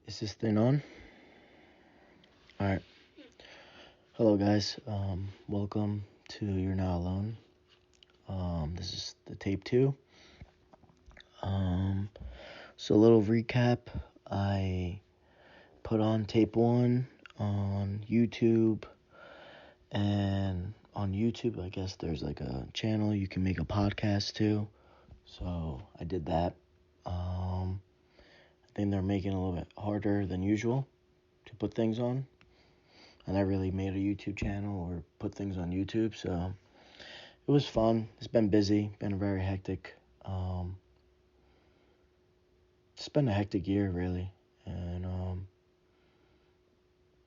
Is this thing on? All right. Hello, guys. Welcome to You're Not Alone. This is the tape 2. Um, so a little recap. I put on tape 1 on YouTube, and on YouTube, I guess there's like a channel you can make a podcast to. So I did that. I think they're making it a little bit harder than usual to put things on. I never really made a YouTube channel or put things on YouTube, so it was fun. It's been busy, been very hectic. It's been a hectic year, really, and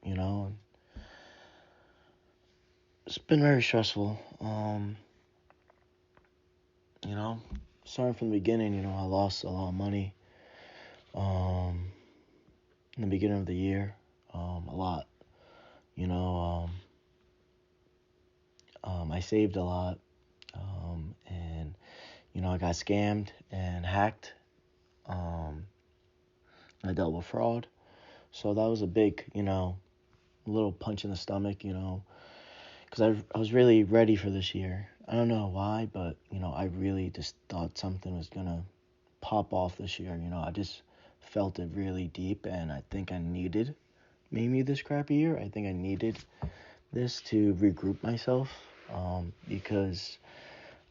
you know, it's been very stressful. You know, starting from the beginning, I lost a lot of money. In the beginning of the year, a lot. You know, I saved a lot, and I got scammed and hacked. I dealt with fraud, so that was a big, little punch in the stomach, because I was really ready for this year. I don't know why, but, I really just thought something was going to pop off this year. I just felt it really deep, and I think I needed maybe this crappy year. I think I needed this to regroup myself, because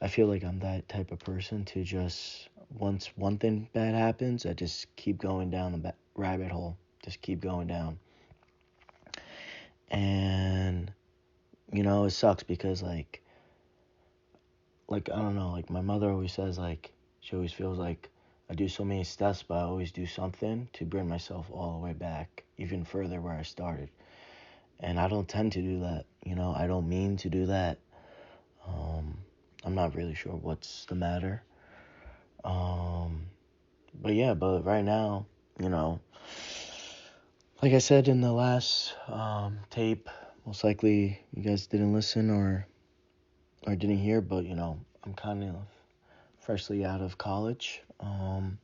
I feel like I'm that type of person to just, once one thing bad happens, I just keep going down the rabbit hole, just keep going down. And, it sucks because, like, I don't know, like, my mother always says, like, she always feels like I do so many steps, but I always do something to bring myself all the way back, even further where I started. And I don't tend to do that, I don't mean to do that. I'm not really sure what's the matter. But right now, like I said in the last tape, most likely you guys didn't listen or didn't hear, but I'm kind of freshly out of college, and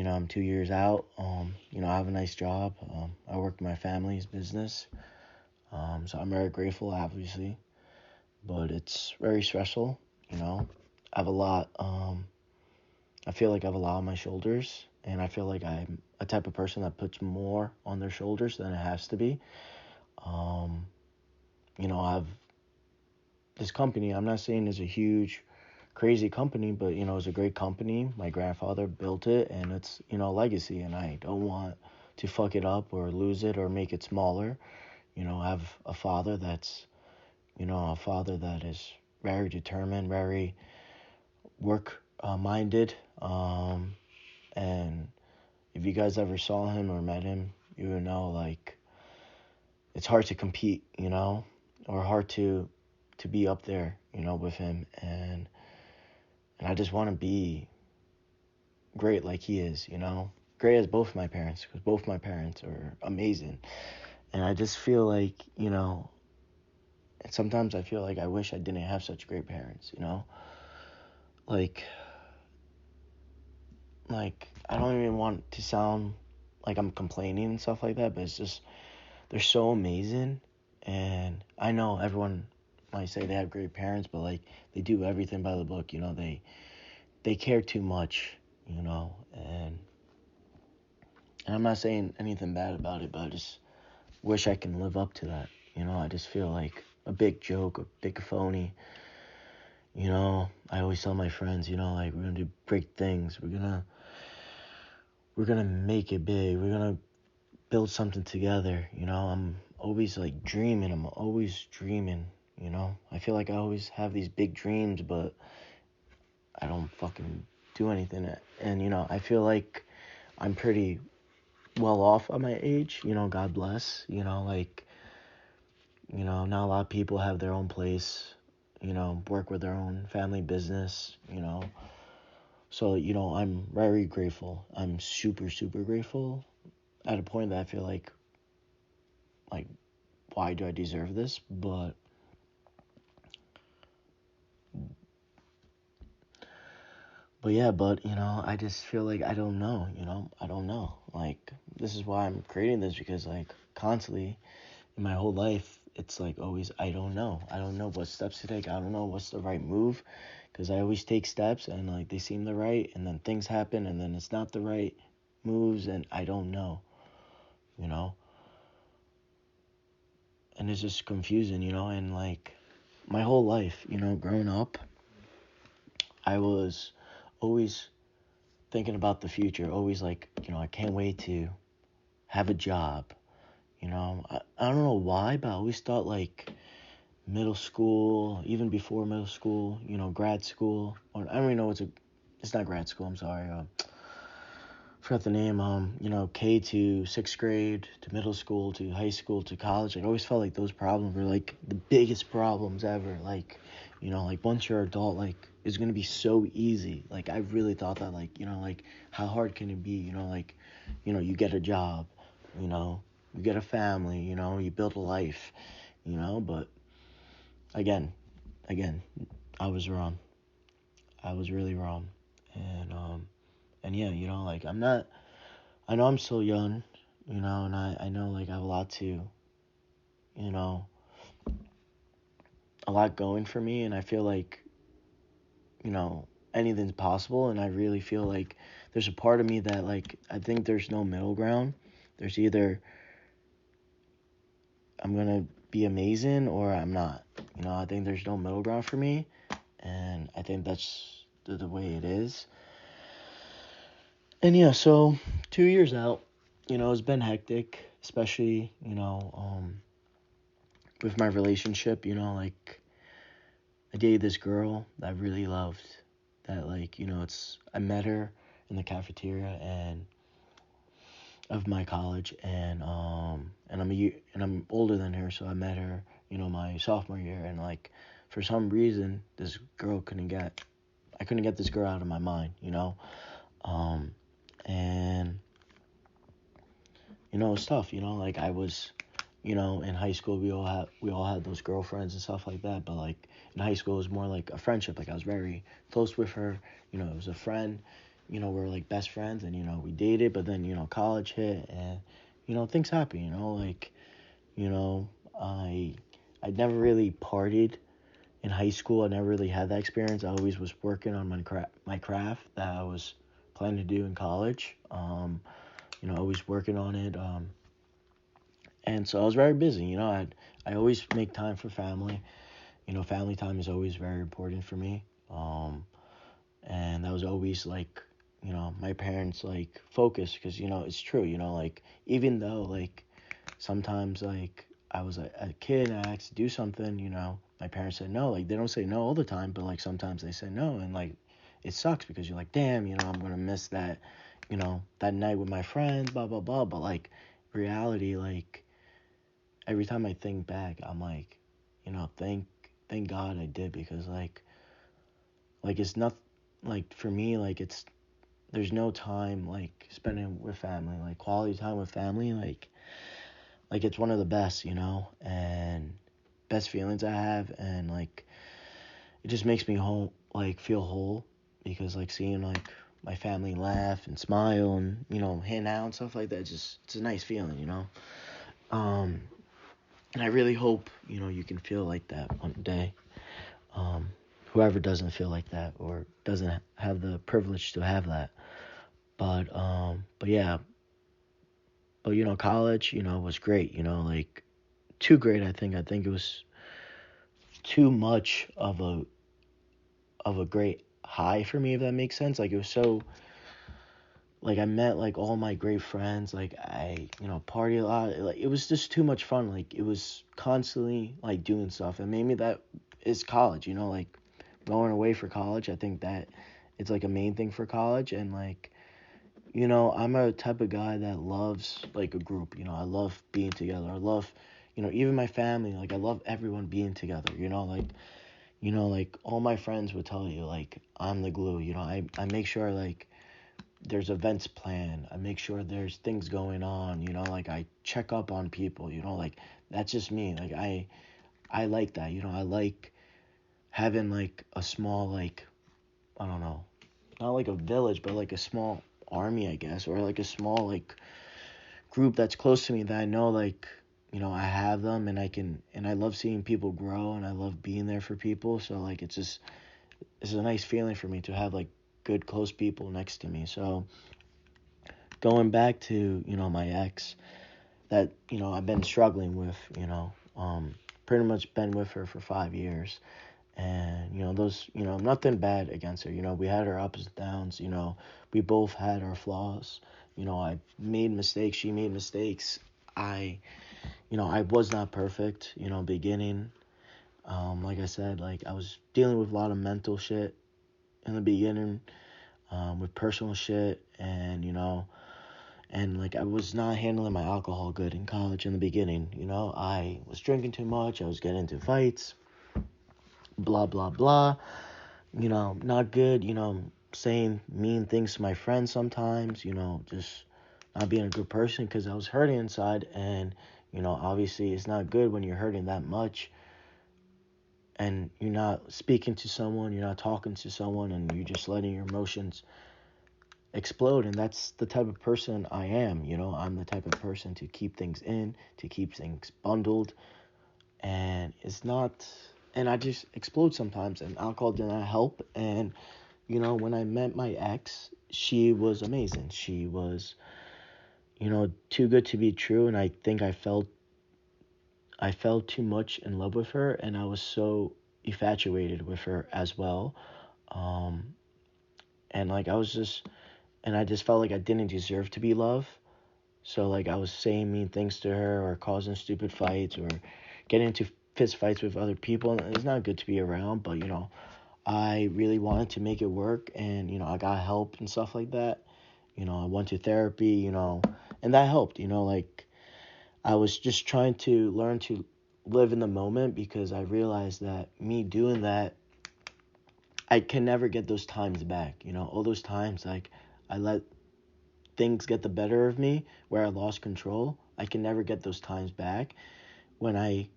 I'm 2 years out. I have a nice job. I work in my family's business, so I'm very grateful, obviously, but it's very stressful. I have a lot. I feel like I have a lot on my shoulders, and I feel like I'm a type of person that puts more on their shoulders than it has to be. I have this company. I'm not saying it's a huge, crazy company, but, it's a great company. My grandfather built it, and it's, a legacy, and I don't want to fuck it up or lose it or make it smaller. I have a father that's, that is very determined, very work-minded, and if you guys ever saw him or met him, you would know, like, it's hard to compete, or hard to be up there, with him, and I just want to be great like he is, great as both my parents, because both my parents are amazing, and I just feel like, and sometimes I feel like I wish I didn't have such great parents, like I don't even want to sound like I'm complaining and stuff like that, but it's just, they're so amazing, and I know everyone might say they have great parents, but, like, they do everything by the book, they care too much, and I'm not saying anything bad about it, but I just wish I can live up to that, I just feel like a big joke, a big phony, I always tell my friends, like, we're gonna do great things, we're gonna make it big, we're gonna build something together, I'm always, like, dreaming, I feel like I always have these big dreams, but I don't fucking do anything, and, I feel like I'm pretty well off at my age, God bless, like, not a lot of people have their own place, work with their own family business, so, I'm very grateful, I'm super, super grateful, at a point that I feel like, why do I deserve this? But yeah, but I just feel like I don't know, I don't know. Like, this is why I'm creating this, because like constantly in my whole life, it's like always, I don't know. I don't know what steps to take. I don't know what's the right move, because I always take steps and like they seem the right, and then things happen and then it's not the right moves, and I don't know, you know? And it's just confusing, and like my whole life, growing up, I was always thinking about the future, always like, I can't wait to have a job. I don't know why, but I always thought like middle school, even before middle school, grad school, or I don't even know it's not grad school, I'm sorry. Forgot the name. K to sixth grade to middle school to high school to college. I always felt like those problems were like the biggest problems ever. Like, like once you're adult, like it's gonna be so easy. Like I really thought that, like, like how hard can it be? Like, you get a job, you know, you get a family, you build a life, But again, again, I was wrong. I was really wrong, and yeah, like I'm not. I know I'm still young, and I know like I have a lot to, you know, a lot going for me, and I feel like, anything's possible, and I really feel like there's a part of me that like I think there's no middle ground. There's either I'm gonna be amazing or I'm not. I think there's no middle ground for me, and I think that's the way it is. And yeah, so 2 years out, it's been hectic, especially, with my relationship, like I dated this girl that I really loved. That like, I met her in the cafeteria and of my college, and I'm older than her, so I met her, my sophomore year, and like for some reason this girl I couldn't get this girl out of my mind, um and it's tough, like I was, in high school we all had those girlfriends and stuff like that, but like in high school it was more like a friendship. Like I was very close with her, it was a friend, we were like best friends, and we dated, but then college hit, and things happen, like you know I never really partied in high school. I never really had that experience. I always was working on my craft that I was planning to do in college. Always working on it. And so I was very busy. I always make time for family. Family time is always very important for me. And that was always like, my parents like focus, because it's true. Like even though like sometimes like I was a kid and I asked to do something, my parents said no. Like they don't say no all the time, but like sometimes they say no, and like it sucks because you're like, damn, I'm gonna miss that, that night with my friends, blah blah blah. But like reality, like every time I think back, I'm like, thank God I did, because like it's not like for me, like there's no time like spending with family, like quality time with family, like it's one of the best, and best feelings I have, and like it just makes me whole, like feel whole, because like seeing like my family laugh and smile and hang out and stuff like that, just it's a nice feeling, um and I really hope you can feel like that one day. um Whoever doesn't feel like that or doesn't have the privilege to have that, but yeah, but college was great, like too great. I think it was too much of a great high for me, if that makes sense. Like it was so, like I met like all my great friends, like I party a lot, like it was just too much fun. Like it was constantly like doing stuff, and maybe that is college, like going away for college. I think that it's like a main thing for college. And like I'm a type of guy that loves like a group. I love being together. I love even my family, like I love everyone being together, like all my friends would tell you, like I'm the glue. I make sure like there's events planned. I make sure there's things going on. Like I check up on people. Like that's just me. Like I like that. I like having like a small, like I don't know, not like a village, but like a small army, I guess, or like a small like group that's close to me that I know like I have them, and I love seeing people grow, and I love being there for people. So like it's a nice feeling for me to have like good close people next to me. So going back to my ex that I've been struggling with, pretty much been with her for 5 years. And those nothing bad against her. We had our ups and downs. We both had our flaws. I made mistakes, she made mistakes. I was not perfect, beginning. Like I said, like I was dealing with a lot of mental shit in the beginning, with personal shit, and like I was not handling my alcohol good in college in the beginning. I was drinking too much, I was getting into fights, blah blah blah. Not good, saying mean things to my friends sometimes, just not being a good person because I was hurting inside. And obviously it's not good when you're hurting that much and you're not speaking to someone, you're not talking to someone, and you're just letting your emotions explode. And that's the type of person I am. I'm the type of person to keep things in, to keep things bundled, and it's not, and I just explode sometimes, and alcohol did not help. And when I met my ex, she was amazing. She was too good to be true, and I think I fell too much in love with her, and I was so infatuated with her as well. Um, and like I just felt like I didn't deserve to be loved. So like I was saying mean things to her, or causing stupid fights, or getting into fist fights with other people. And it's not good to be around, but I really wanted to make it work, and I got help and stuff like that. I went to therapy, and that helped. Like I was just trying to learn to live in the moment, because I realized that me doing that, I can never get those times back. All those times like I let things get the better of me, where I lost control. I can never get those times back when I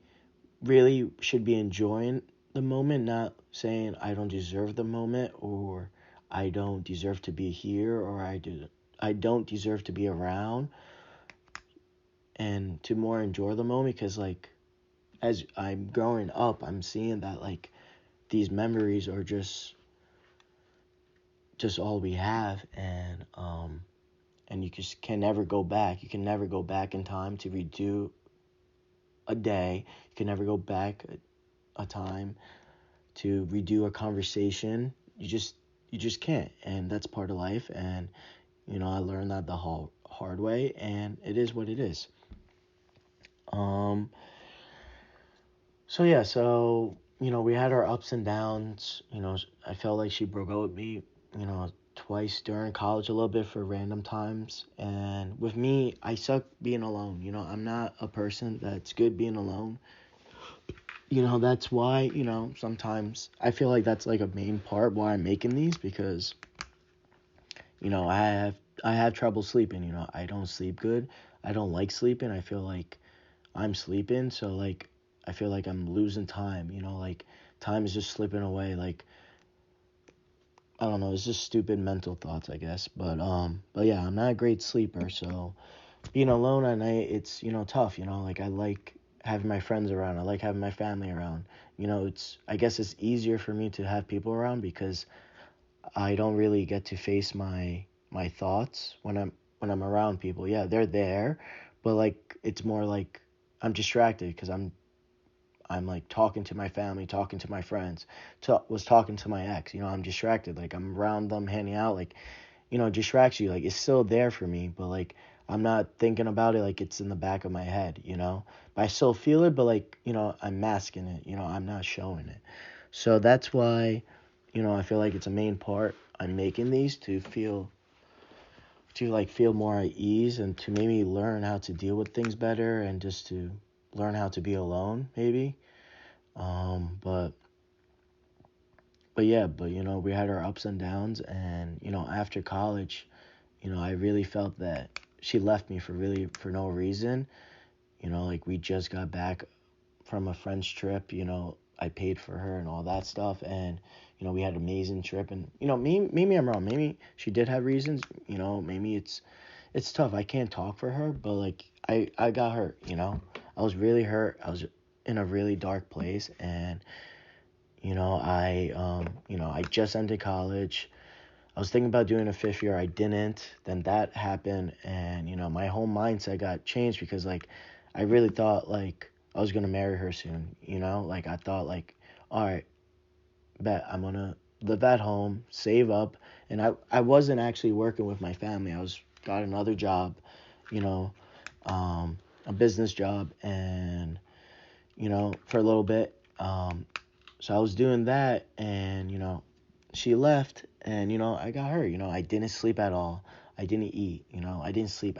really should be enjoying the moment, not saying I don't deserve the moment, or I don't deserve to be here, or I don't deserve to be around, and to more enjoy the moment. Because like as I'm growing up, I'm seeing that like these memories are just all we have. And you just can never go back. You can never go back in time to redo a day. You can never go back a time to redo a conversation. You just can't, and that's part of life. And I learned that the hard way, and it is what it is. Um. So yeah, we had our ups and downs. I felt like she broke up with me, twice during college, a little bit for random times. And with me, I suck being alone. I'm not a person that's good being alone. That's why, sometimes I feel like that's like a main part why I'm making these, because, I have trouble sleeping. I don't sleep good. I don't like sleeping. I feel like I'm sleeping, so like I feel like I'm losing time. Like time is just slipping away. Like I don't know, it's just stupid mental thoughts, I guess. But yeah, I'm not a great sleeper, so being alone at night, it's tough. Like I like having my friends around. I like having my family around. I guess it's easier for me to have people around, because I don't really get to face my thoughts when I'm around people. Yeah, they're there, but like it's more like I'm distracted, because I'm like talking to my family, talking to my friends, was talking to my ex. I'm distracted. Like I'm around them, hanging out. Like distracts you. Like it's still there for me, but like I'm not thinking about it. Like it's in the back of my head. But I still feel it. But like I'm masking it. I'm not showing it. So that's why I feel like it's a main part. I'm making these to feel more at ease, and to maybe learn how to deal with things better, and just to learn how to be alone, maybe. But yeah, but we had our ups and downs. And after college, I really felt that she left me for no reason. Like we just got back from a friend's trip. I paid for her and all that stuff, and we had an amazing trip. And maybe I'm wrong. Maybe she did have reasons. Maybe it's tough. I can't talk for her, but like I got hurt. I was really hurt. I was in a really dark place, and I just ended college. I was thinking about doing a fifth year. I didn't. Then that happened, and my whole mindset got changed because like I really thought like I was gonna marry her soon. Like I thought like, all right, bet I'm gonna live at home, save up, and I wasn't actually working with my family. I was got another job, you know, a business job, and for a little bit. So I was doing that, and she left, and I got hurt. I didn't sleep at all. I didn't eat. I didn't sleep.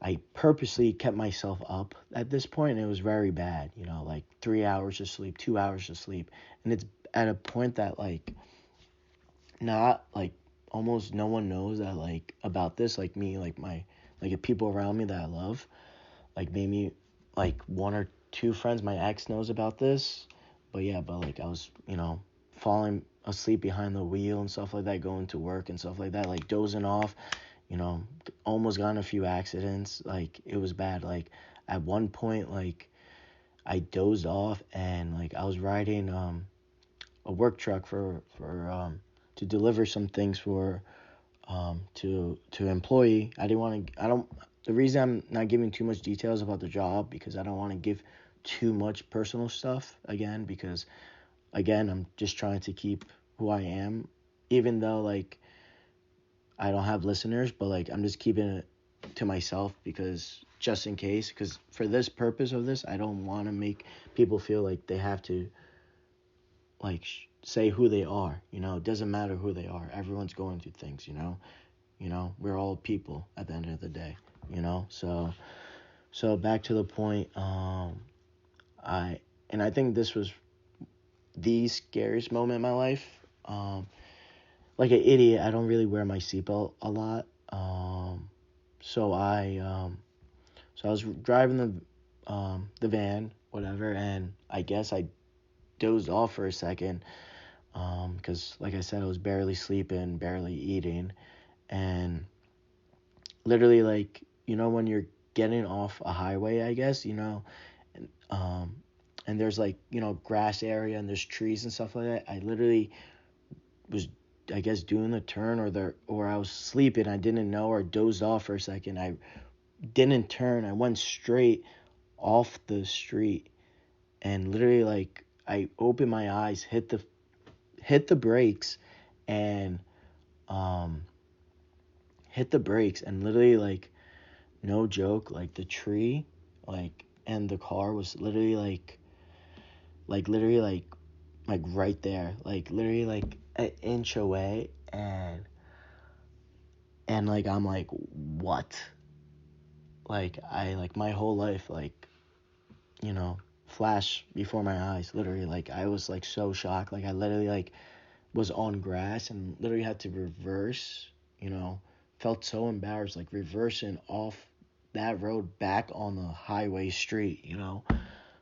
I purposely kept myself up at this point, and it was very bad. Like 3 hours of sleep, 2 hours of sleep, and it's at a point that like not like almost no one knows that like about this, like me, like the people around me that I love, like maybe like one or two friends my ex knows about this, but yeah, but like I was falling asleep behind the wheel and stuff like that, going to work and stuff like that, like dozing off, almost got in a few accidents. Like it was bad. Like at one point, like I dozed off, and like I was riding a work truck for to deliver some things for to employee. I didn't want to. I don't. The reason I'm not giving too much details about the job because I don't want to give too much personal stuff again, because again I'm just trying to keep who I am, even though like I don't have listeners, but like I'm just keeping it to myself because just in case, because for this purpose of this, I don't want to make people feel like they have to like say who they are. It doesn't matter who they are. Everyone's going through things. We're all people at the end of the day. So back to the point. I think this was the scariest moment in my life. Like an idiot, I don't really wear my seatbelt a lot. So I was driving the van, whatever, and I guess I dozed off for a second, because like I said, I was barely sleeping, barely eating, and literally like when you're getting off a highway, I guess and there's like grass area and there's trees and stuff like that. I literally was, I guess, doing the turn, or I was sleeping, I didn't know, or dozed off for a second. I didn't turn. I went straight off the street, and literally like I opened my eyes, hit the brakes, and literally like no joke, like the tree like and the car was literally literally like right there, like literally like an inch away, and like I'm like, what? Like I like my whole life like flash before my eyes, literally. Like I was like so shocked. Like I literally like was on grass and literally had to reverse, felt so embarrassed, like reversing off that road back on the highway street.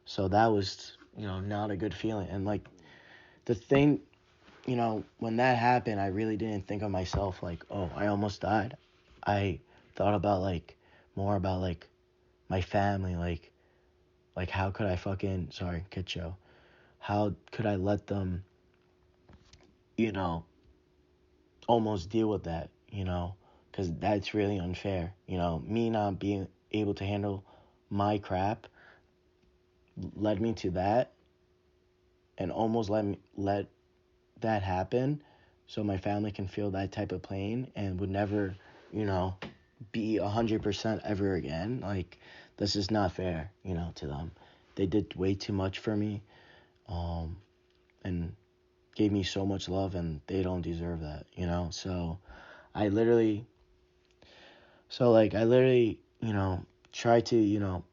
So that was not a good feeling. And like the thing, when that happened, I really didn't think of myself like, oh, I almost died. I thought about like more about like my family, like how could I fucking, sorry, kid show, how could I let them almost deal with that, because that's really unfair. Me not being able to handle my crap led me to that, and almost let that happen so my family can feel that type of pain and would never, be 100% ever again. Like, this is not fair, to them. They did way too much for me, and gave me so much love, and they don't deserve that, So I literally, tried to,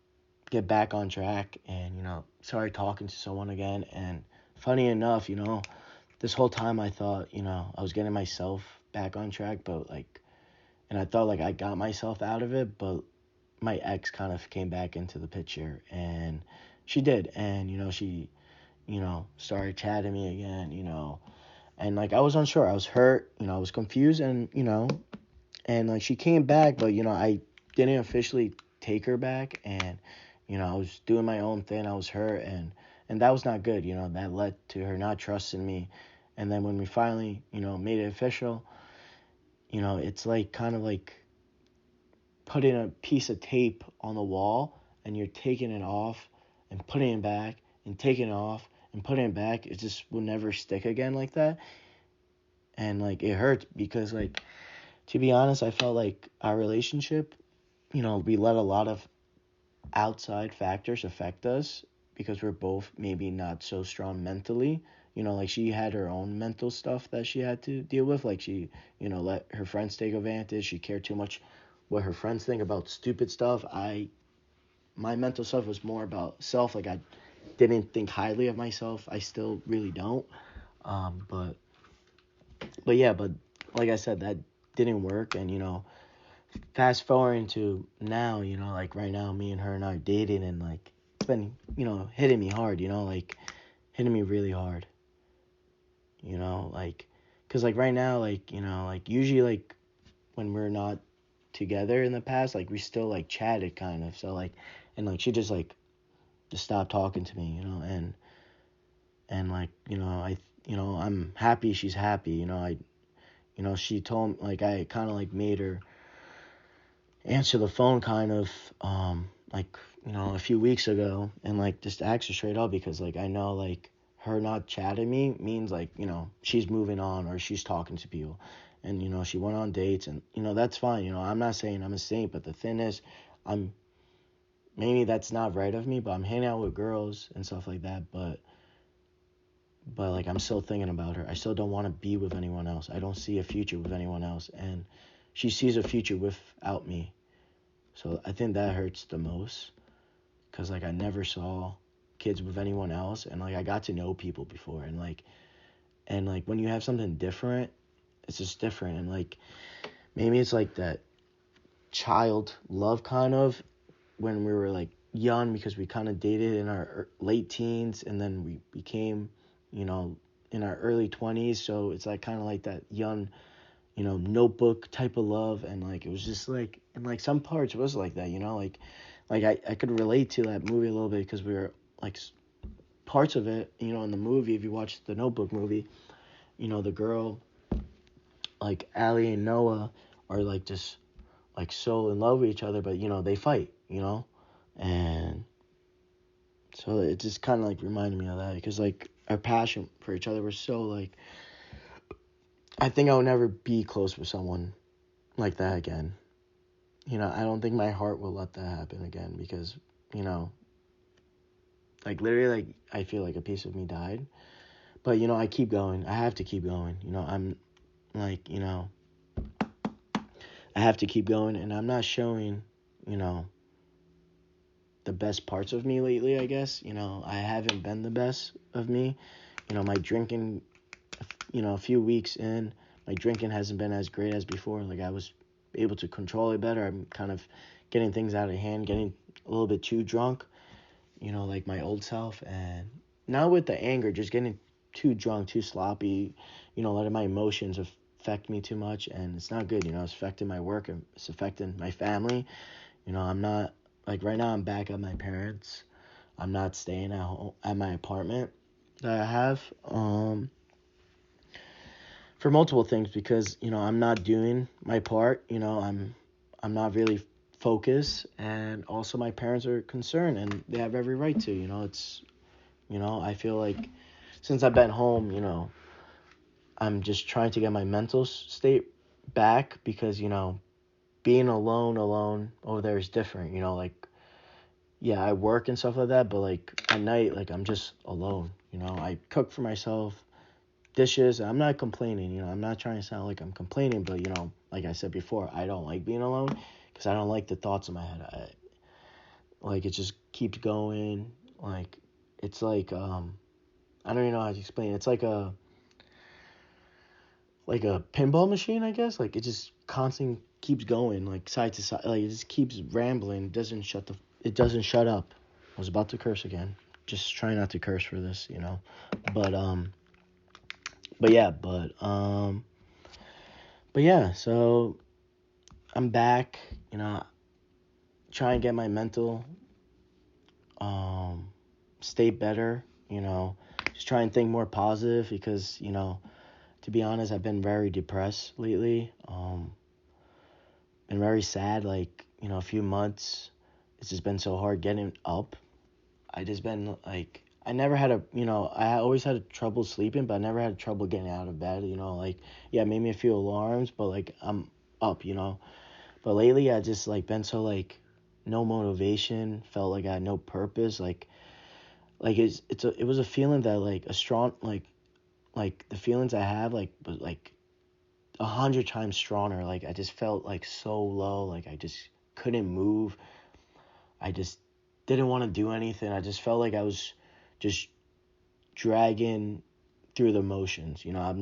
get back on track and, started talking to someone again. And funny enough, this whole time I thought, I was getting myself back on track, but like, and I thought like I got myself out of it, but my ex kind of came back into the picture, and she did. And, she started chatting me again, and like I was unsure, I was hurt, I was confused, and and like she came back, but I didn't officially take her back, and I was doing my own thing, I was hurt, and that was not good, that led to her not trusting me. And then when we finally made it official, it's like kind of like putting a piece of tape on the wall, and you're taking it off and putting it back and taking it off and putting it back. It just will never stick again like that. And like it hurts because, like, to be honest, I felt like our relationship, we let a lot of outside factors affect us because we're both maybe not so strong mentally. Like she had her own mental stuff that she had to deal with. Like she, let her friends take advantage. She cared too much what her friends think about stupid stuff. My mental stuff was more about self. Like I didn't think highly of myself. I still really don't. But yeah, but like I said, that didn't work. And fast forwarding to now, like right now, me and her and I are dating, and like it's been, hitting me hard, like hitting me really hard, like, cause like right now, like, like usually like when we're not together in the past, like we still like chatted kind of, so like, and like she just stopped talking to me, and like, I'm happy she's happy, she told, like, I kind of like made her answer the phone kind of like a few weeks ago, and like just ask her straight up, because like I know like her not chatting me means like she's moving on or she's talking to people, and she went on dates, and that's fine. I'm not saying I'm a saint, but the thing is, I'm maybe that's not right of me, but I'm hanging out with girls and stuff like that, but like I'm still thinking about her. I still don't want to be with anyone else. I don't see a future with anyone else, and she sees a future without me. So I think that hurts the most, because like I never saw kids with anyone else, and like I got to know people before, and like when you have something different, it's just different. And like maybe it's like that child love kind of when we were like young, because we kind of dated in our late teens, and then we became in our early 20s, so it's like kind of like that young notebook type of love. And like it was just like, and like some parts was like that, like I could relate to that movie a little bit, because we were like parts of it, in the movie, if you watch the Notebook movie, the girl, like Allie and Noah, are like just like so in love with each other, but they fight, and so it just kind of like reminded me of that, because like our passion for each other was so like, I think I would never be close with someone like that again. I don't think my heart will let that happen again, because, like literally, like I feel like a piece of me died. But, I keep going. I have to keep going. I'm like, I have to keep going, and I'm not showing, the best parts of me lately, I guess. I haven't been the best of me. My drinking, a few weeks in, my drinking hasn't been as great as before. Like I was able to control it better. I'm kind of getting things out of hand, getting a little bit too drunk, like my old self. And not with the anger, just getting too drunk, too sloppy, letting my emotions affect me too much. And it's not good, it's affecting my work, and it's affecting my family. I'm not, like right now I'm back at my parents'. I'm not staying at home, at my apartment that I have, for multiple things, because I'm not doing my part. I'm not really focused, and also my parents are concerned, and they have every right to. It's I feel like since I've been home, I'm just trying to get my mental state back, because being alone over there is different. Like, yeah, I work and stuff like that, but like at night, like I'm just alone. I cook for myself, dishes. I'm not complaining. I'm not trying to sound like I'm complaining, but like I said before, I don't like being alone, because I don't like the thoughts in my head. Like it just keeps going. Like it's like I don't even know how to explain it. It's like a pinball machine, I guess. Like it just constantly keeps going, like side to side. Like it just keeps rambling. It doesn't shut up. I was about to curse again. just try not to curse for this, but but yeah, but yeah. So I'm back, try and get my mental um state better, just try and think more positive because, to be honest, I've been very depressed lately. Been very sad, like, a few months. It's just been so hard getting up. I just been like, I never had I always had trouble sleeping, but I never had trouble getting out of bed, like, yeah, it made me feel alarms, but like, I'm up, But lately, I just like been so like, no motivation, felt like I had no purpose, like it was a feeling that like a strong like the feelings I have like was like 100 times stronger. Like I just felt like so low, like I just couldn't move. I just didn't want to do anything. I just felt like I was just dragging through the motions. I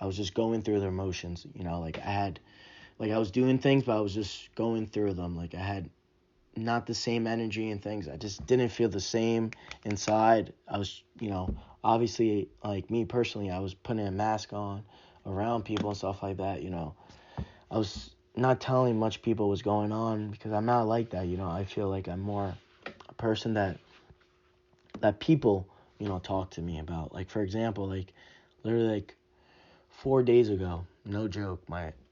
was just going through the motions. Like I was doing things, but I was just going through them. Like I had not the same energy and things. I just didn't feel the same inside. I was, obviously, like me personally, I was putting a mask on around people and stuff like that. I was not telling much people what's going on because I'm not like that. I feel like I'm more a person that people, talk to me about. Like, for example, like literally like 4 days ago, no joke,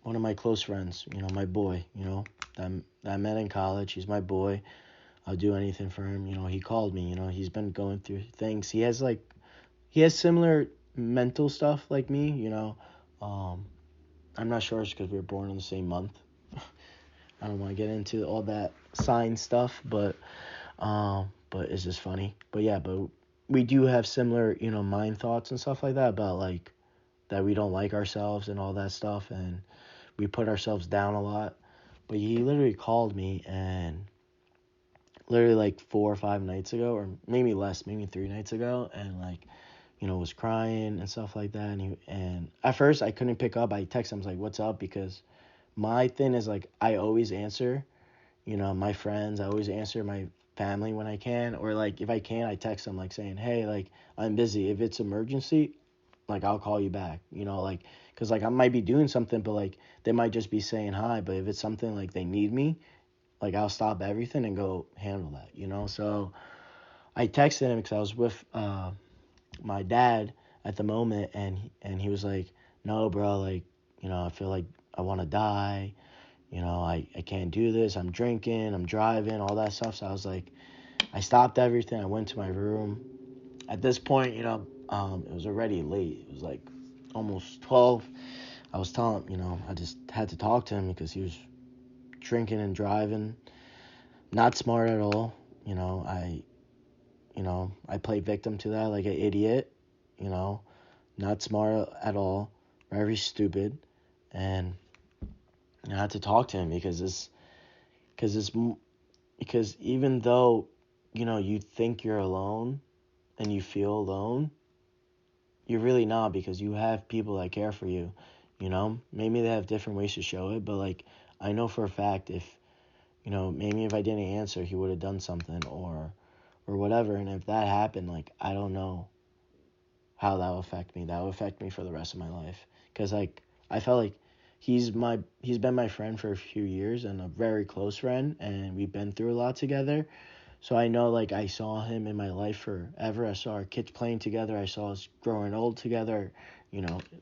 one of my close friends, my boy, that I met in college, he's my boy. I'll do anything for him. He called me. He's been going through things. He has similar mental stuff like me. I'm not sure it's because we were born in the same month. I don't want to get into all that sign stuff, but it's just funny. But yeah, but we do have similar, mind thoughts and stuff like that about like that we don't like ourselves and all that stuff, and we put ourselves down a lot. But he literally called me and literally like 4 or 5 nights ago, or maybe less, maybe 3 nights ago, and like, was crying and stuff like that. And at first I couldn't pick up. I texted him, I was like, "What's up?" Because my thing is like I always answer, my friends. I always answer my family when I can, or like if I can, I text them like saying, "Hey, like I'm busy. If it's emergency, like I'll call you back." Like because like I might be doing something, but like they might just be saying hi. But if it's something like they need me, like I'll stop everything and go handle that. So I texted him because I was with my dad at the moment, and he was like, "No, bro, like, I feel like I want to die. I can't do this. I'm drinking, I'm driving, all that stuff." So I was like, I stopped everything. I went to my room. At this point, it was already late. It was like almost 12. I was telling, I just had to talk to him because he was drinking and driving. Not smart at all. I play victim to that like an idiot, you know, not smart at all, very stupid. And I had to talk to him because it's, because even though, you think you're alone and you feel alone, you're really not, because you have people that care for you, maybe they have different ways to show it, but like, I know for a fact if, maybe if I didn't answer, he would have done something or whatever. And if that happened, like, I don't know how that will affect me. That will affect me for the rest of my life. Because, like, I felt like he's been my friend for a few years and a very close friend, and we've been through a lot together. So I know, like, I saw him in my life forever. I saw our kids playing together. I saw us growing old together,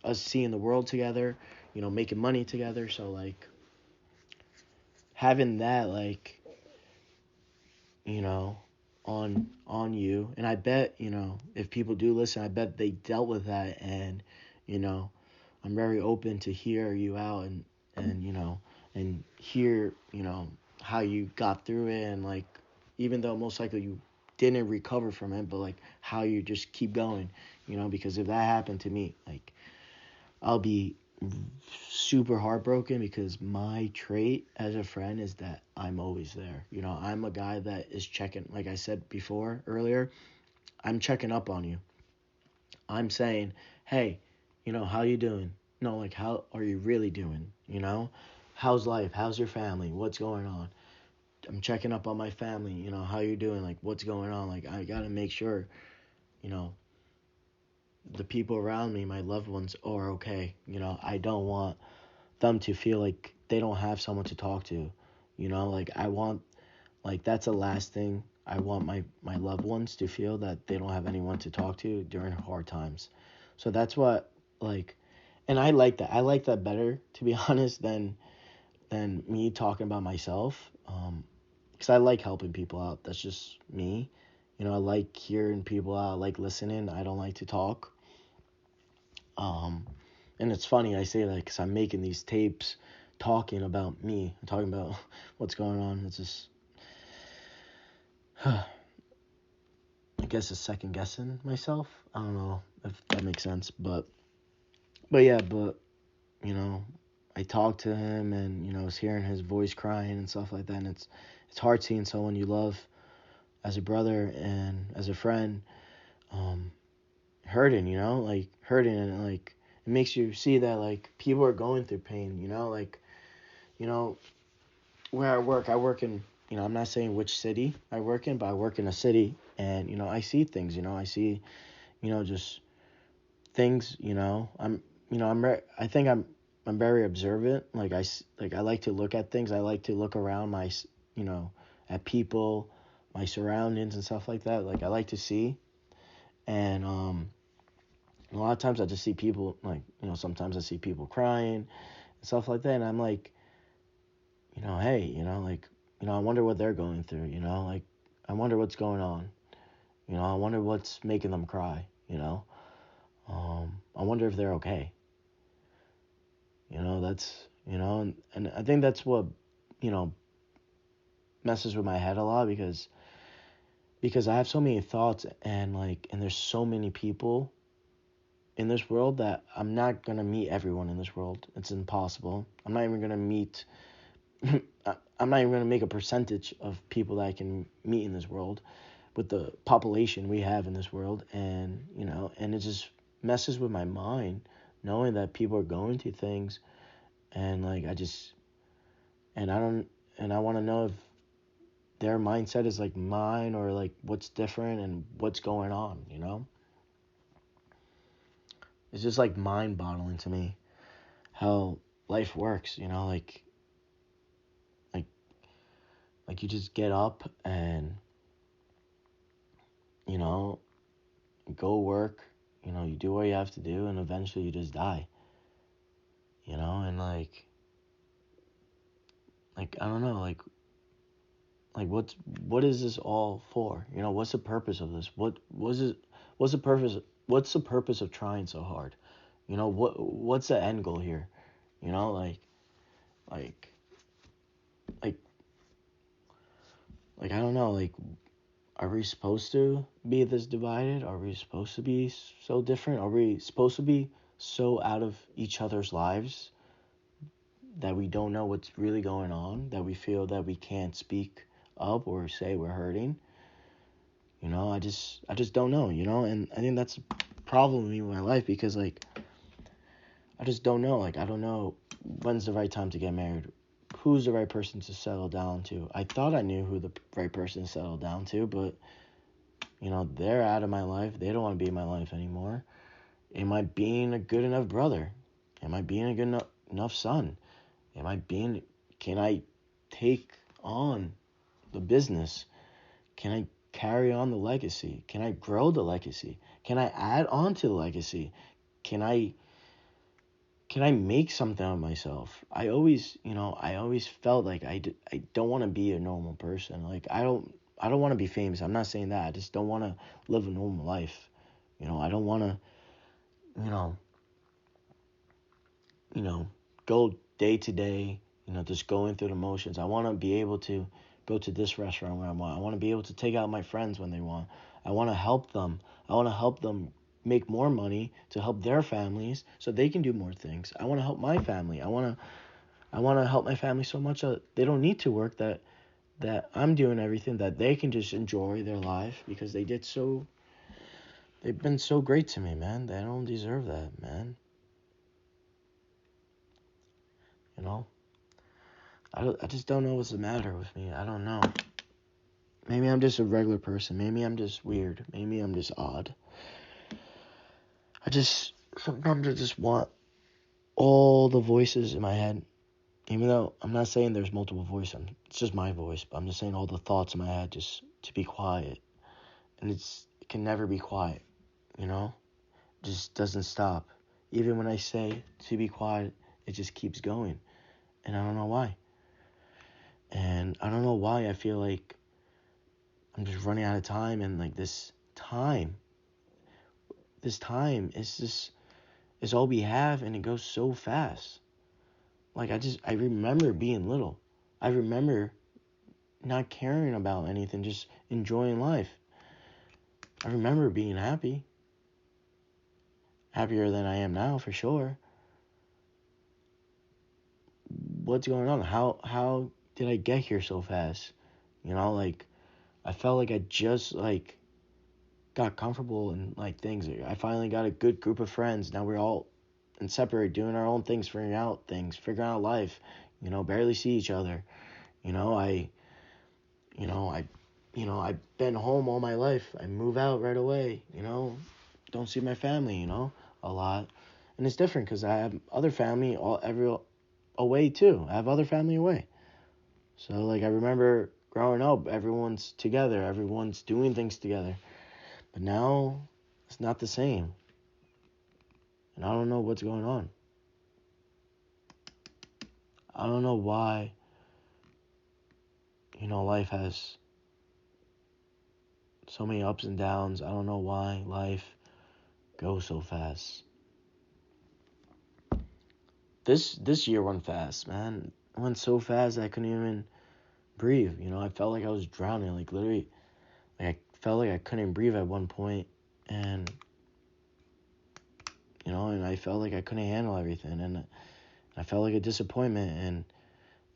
us seeing the world together, making money together. So, like, having that, like, you know, on you. And I bet, if people do listen, I bet they dealt with that, and, you know, I'm very open to hear you out and and hear, how you got through it, and like, even though most likely you didn't recover from it, but like how you just keep going, because if that happened to me, like, I'll be super heartbroken, because my trait as a friend is that I'm always there. I'm a guy that is checking, like I said before earlier, I'm checking up on you. I'm saying, "Hey, how you doing?" No, like, how are you really doing? How's life? How's your family? What's going on? I'm checking up on my family. How you doing? Like, what's going on? Like, I gotta make sure, you know, the people around me, my loved ones, are okay. I don't want them to feel like they don't have someone to talk to. Like I want, like that's the last thing I want my loved ones to feel, that they don't have anyone to talk to during hard times. So that's what, like, and I like that. I like that better, to be honest, than me talking about myself. Because I like helping people out. That's just me. I like hearing people out. I like listening. I don't like to talk. Um, and it's funny I say that because I'm making these tapes talking about me, talking about what's going on. It's just, I guess, it's second guessing myself. I don't know if that makes sense, but yeah, you know, I talked to him, and I was hearing his voice crying and stuff like that. And it's hard seeing someone you love as a brother and as a friend, um, hurting. Like hurting, and like it makes you see that like people are going through pain. Like you know where I work in. I'm not saying which city I work in, but I work in a city, and I see things. I see just things. I think I'm very observant. Like I like to look at things. I like to look around you know at people, my surroundings and stuff like that. Like I like to see, and a lot of times I just see people, like sometimes I see people crying and stuff like that, and I'm like, hey, like I wonder what they're going through. Like I wonder what's going on. I wonder what's making them cry. I wonder if they're okay. That's and I think that's what you know messes with my head a lot, because I have so many thoughts, and there's so many people in this world that I'm not gonna meet everyone in this world. It's impossible. I'm not even gonna meet. I'm not even gonna make a percentage of people that I can meet in this world, with the population we have in this world, and it just messes with my mind, knowing that people are going through things, and like I don't, and I want to know if their mindset is like mine, or like what's different and what's going on. It's just like mind boggling to me how life works. Like like you just get up and you know go work. You do what you have to do, and eventually you just die. And like I don't know, like what is this all for? What's the purpose of this? What was it? What's the purpose? What's the purpose of trying so hard? What's the end goal here? You know, like like like I don't know. Like, are we supposed to be this divided? Are we supposed to be so different? Are we supposed to be so out of each other's lives that we don't know what's really going on? That we feel that we can't speak up or say we're hurting? I just don't know. And I think that's a problem with me with my life, because like I just don't know. Like I don't know when's the right time to get married. Who's the right person to settle down to? I thought I knew who the right person to settle down to, but they're out of my life. They don't want to be in my life anymore. Am I being a good enough brother? Am I being a good enough son? Can I take on the business? Can I carry on the legacy? Can I grow the legacy? Can I add on to the legacy? Can I make something of myself? I always felt like I don't want to be a normal person. Like I don't want to be famous. I'm not saying that. I just don't want to live a normal life. I don't want to, you know, go day to day, just going through the motions. I want to be able to go to this restaurant when I want. I want to be able to take out my friends when they want. I want to help them. I want to help them make more money to help their families so they can do more things. I want to help my family. I want to help my family so much that they don't need to work, that I'm doing everything, that they can just enjoy their life, because they've been so great to me, man. They don't deserve that, man. You know? I just don't know what's the matter with me. I don't know. Maybe I'm just a regular person. Maybe I'm just weird. Maybe I'm just odd. Sometimes I just want all the voices in my head. Even though I'm not saying there's multiple voices, it's just my voice, but I'm just saying all the thoughts in my head just to be quiet. And it can never be quiet, you know? It just doesn't stop. Even when I say to be quiet, it just keeps going. And I don't know why. And I don't know why I feel like I'm just running out of time, and like this time is all we have, and it goes so fast. Like I remember being little. I remember not caring about anything, just enjoying life. I remember being happy. Happier than I am now, for sure. What's going on? How did I get here so fast? You know, like I felt like I just like got comfortable in like things. I finally got a good group of friends. Now we're all and separate, doing our own things, figuring out life. You know, barely see each other. You know, you know, I, I've been home all my life. I move out right away. You know, don't see my family. You know, a lot, and it's different because I have other family away too. I have other family away. So like I remember growing up, everyone's together, everyone's doing things together. But now it's not the same. And I don't know what's going on. I don't know why, life has so many ups and downs. I don't know why life goes so fast. This year went fast, man. It went so fast I couldn't even breathe. I felt like I was drowning, like literally. Like I felt like I couldn't breathe at one point, and and I felt like I couldn't handle everything, and I felt like a disappointment,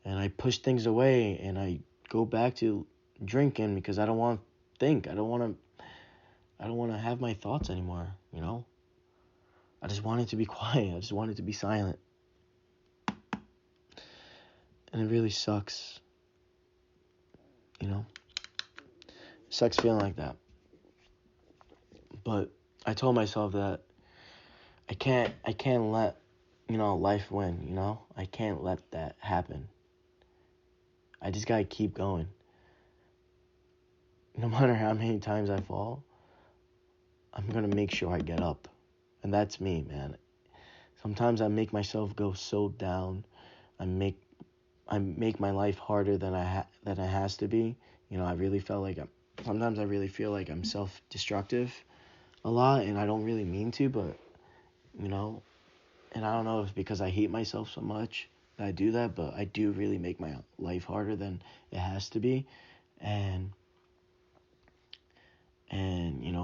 and I push things away, and I go back to drinking because I don't want to think. I don't want to have my thoughts anymore, I just wanted to be quiet. I just wanted to be silent. And it really sucks, It sucks feeling like that. But I told myself that I can't let, life win, I can't let that happen. I just gotta keep going. No matter how many times I fall, I'm gonna make sure I get up. And that's me, man. Sometimes I make myself go so down. I make my life harder than it has to be. I really felt like sometimes I really feel like I'm self-destructive a lot, and I don't really mean to, but and I don't know if it's because I hate myself so much that I do that, but I do really make my life harder than it has to be. And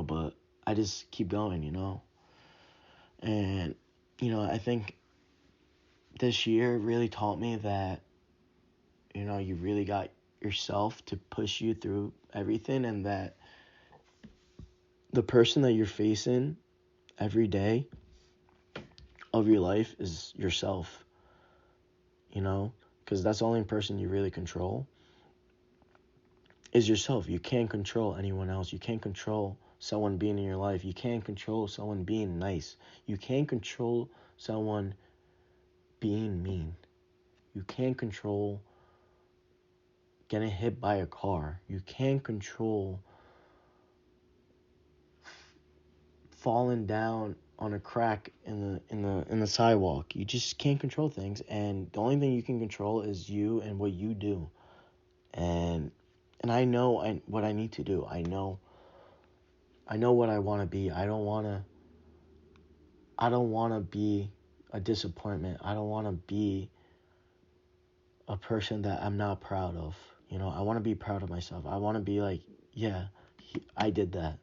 but I just keep going, And I think this year really taught me that you really got yourself to push you through everything, and that the person that you're facing every day of your life is yourself, because that's the only person you really control is yourself. You can't control anyone else. You can't control someone being in your life. You can't control someone being nice. You can't control someone being mean. You can't control getting hit by a car. You can't control falling down on a crack in the sidewalk. You just can't control things, and the only thing you can control is you and what you do. And I know what I need to do. I know what I want to be. I don't want to be a disappointment. I don't want to be a person that I'm not proud of. I want to be proud of myself. I want to be like, yeah, I did that.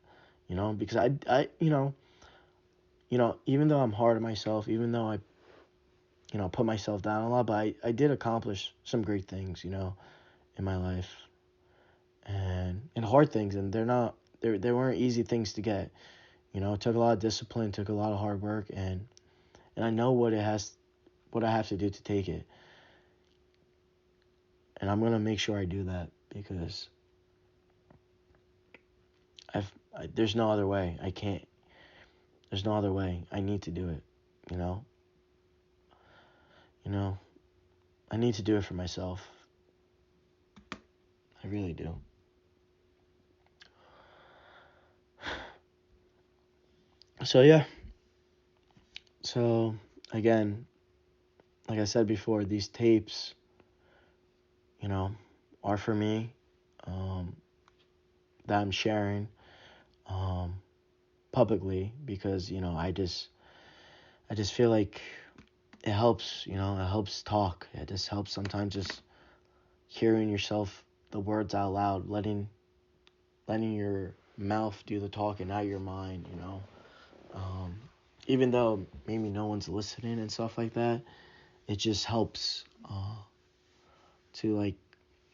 Because I even though I'm hard on myself, even though I put myself down a lot, but I did accomplish some great things, in my life, and hard things, and they weren't easy things to get. It took a lot of discipline, took a lot of hard work, and I know what I have to do to take it. And I'm going to make sure I do that because there's no other way. I can't. There's no other way. I need to do it, you know? You know, I need to do it for myself. I really do. So, yeah. So, again, like I said before, these tapes, you know, are for me, that I'm sharing publicly because, you know, I just feel like it helps, you know, it helps talk. It just helps sometimes just hearing yourself, the words out loud, letting your mouth do the talking, not your mind, you know. Even though maybe no one's listening and stuff like that, it just helps to, like,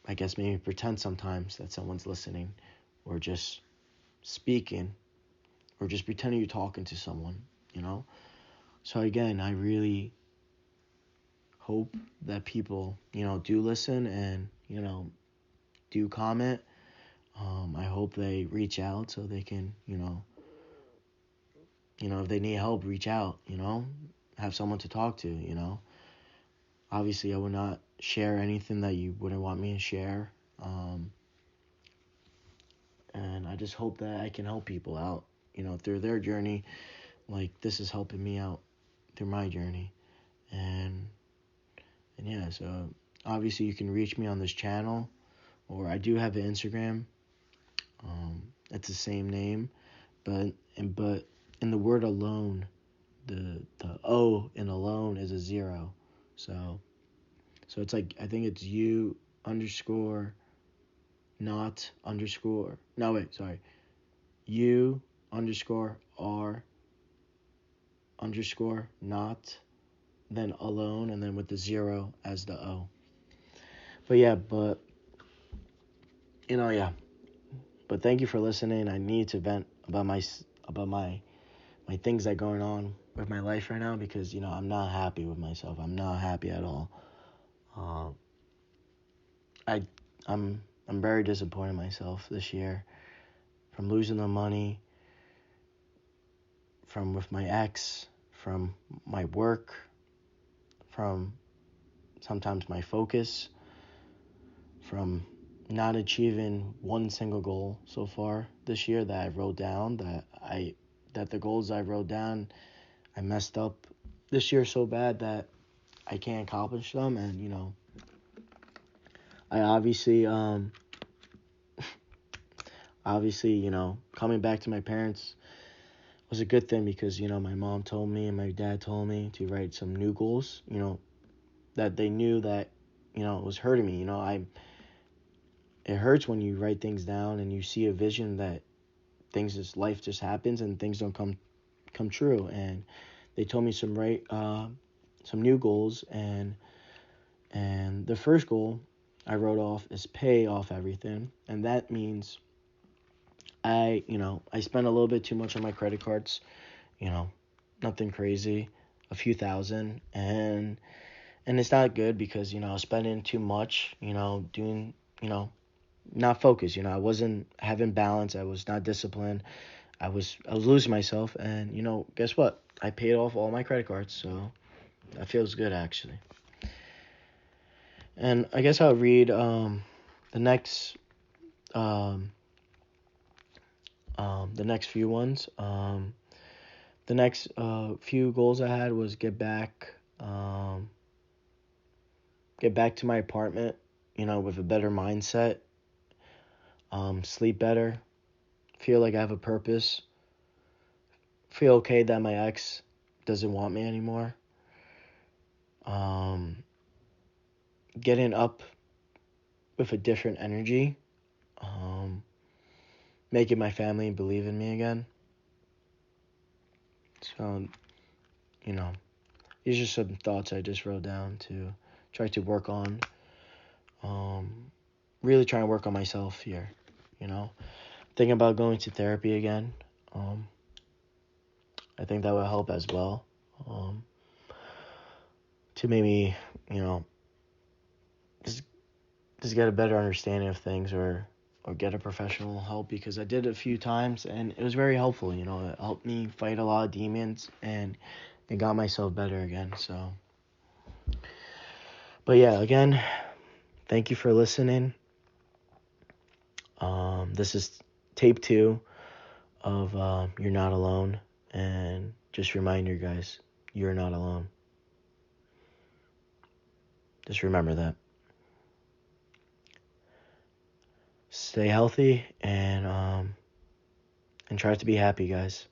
I guess maybe pretend sometimes that someone's listening, or just speaking, or just pretending you're talking to someone, you know. So again, I really hope that people, you know, do listen and, you know, do comment. I hope they reach out so they can, you know, if they need help, reach out, you know, have someone to talk to, you know. Obviously, I would not share anything that you wouldn't want me to share. And I just hope that I can help people out, you know, through their journey. Like, this is helping me out through my journey. And yeah, so obviously you can reach me on this channel, or I do have an Instagram. It's the same name, but in the word alone, the O in alone is a 0. So it's like, I think it's you underscore not underscore. No, wait, sorry. You underscore R underscore not, then alone, and then with the 0 as the O. But yeah, yeah. But thank you for listening. I need to vent about my things that are going on with my life right now, because, you know, I'm not happy with myself. I'm not happy at all. I'm very disappointed in myself this year, from losing the money, from with my ex, from my work, from sometimes my focus, from not achieving one single goal so far this year that I wrote down, that the goals I wrote down, I messed up this year so bad that I can't accomplish them. And, you know, I obviously, you know, coming back to my parents was a good thing, because, you know, my mom told me and my dad told me to write some new goals, you know, that they knew that, you know, it was hurting me. You know, it hurts when you write things down and you see a vision that life just happens and things don't come true. And they told me some new goals, and the first goal I wrote off is pay off everything. And that means I spend a little bit too much on my credit cards, you know, nothing crazy, a few thousand, and it's not good, because, you know, I was spending too much, you know, doing, you know, not focused, you know, I wasn't having balance, I was not disciplined, I was losing myself. And, you know, guess what? I paid off all my credit cards, so that feels good, actually. And I guess I'll read the next few ones. The next few goals I had was get back to my apartment, you know, with a better mindset, sleep better, feel like I have a purpose, feel okay that my ex doesn't want me anymore, getting up with a different energy, making my family believe in me again. So, you know, these are some thoughts I just wrote down to try to work on. Really trying to work on myself here, you know. Thinking about going to therapy again. I think that would help as well. To maybe, you know, just just get a better understanding of things, or get a professional help, because I did it a few times and it was very helpful. You know, it helped me fight a lot of demons, and it got myself better again. So, but yeah, again, thank you for listening. This is tape 2 of You're Not Alone, and just reminder, guys, you're not alone. Just remember that. Stay healthy, and try to be happy, guys.